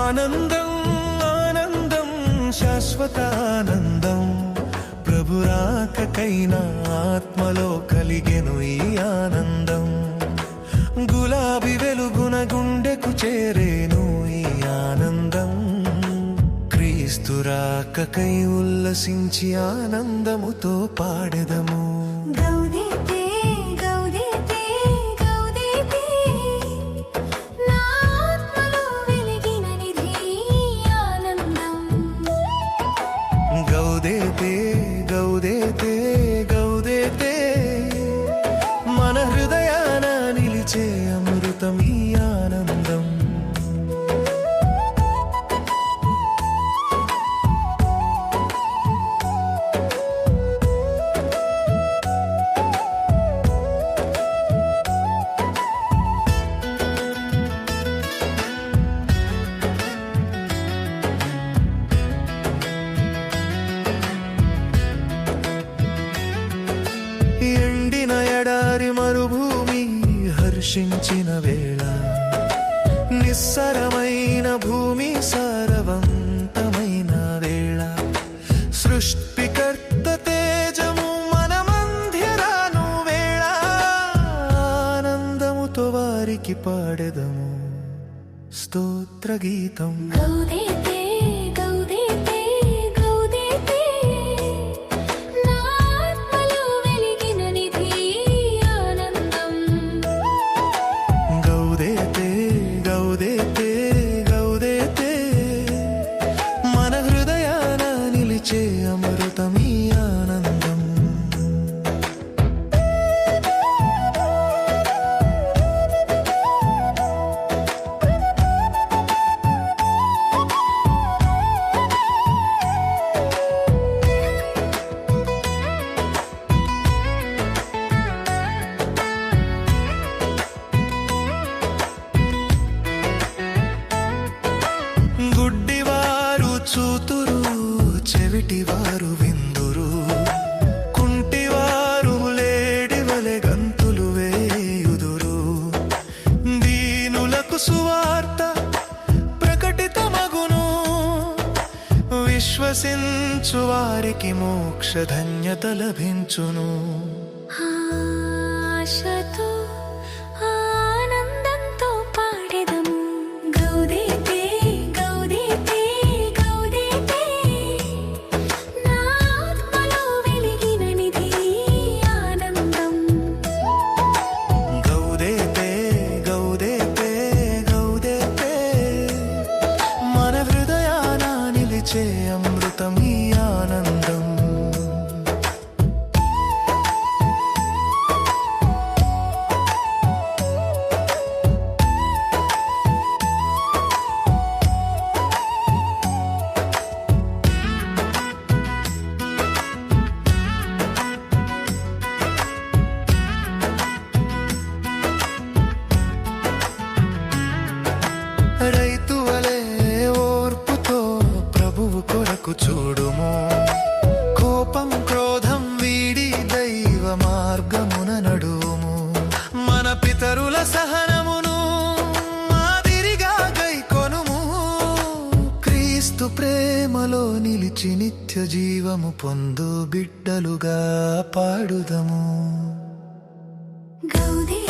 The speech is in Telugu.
ఆనందం ఆనందం శాశ్వతానందం ప్రభురాకకైనా ఆత్మలో కలిగెను ఈ ఆనందం గులాబీ వెలుగున గుండెకు చేరేను ఈ ఆనందం క్రీస్తురాకకై ఉల్లసించి ఆనందముతో పాడెదము గౌదేతే గౌదేతే గౌదేతే మన హృదయాన నిలిచే అమృతం ఈ ఆనందం ఎండిన ఎడారి మరుభూమి హర్షించిన వేళ నిస్సరమైన భూమి సారవంతమైన వేళ సృష్టికర్త తేజము మన మధ్యరాను వేళ ఆనందముతో వారికి పాడెదము స్తోత్ర గీతం అమృతం ఈ ఆనందం గుడ్డివారు చూతురు చెవిటివారు విందురు కుంటివారు లేడివలె గంతులు వేయుదురు దీనులకు సువార్త ప్రకటితమగును విశ్వసించు వారికి మోక్ష ధన్యత లభించును ఆశతో ఆనందంతో పాడెదము గౌదేతే గౌదేతే గౌదేతే నా ఆత్మలో వెలిగిన నిధి ఆనందం గౌదేతే గౌదేతే గౌదేతే మన హృదయాన నిలిచే అమృతం ఈ ఆనందం రైతు వలె ఓర్పుతో ప్రభువు కొరకు చూడుము కోపం క్రోధం వీడి దైవ మార్గమున నడువుము మన పితరుల సహనమును మాదిరిగా గైకొనుము క్రీస్తు ప్రేమలో నిలిచి నిత్య జీవము పొందు బిడ్డలుగా పాడుదము గౌదే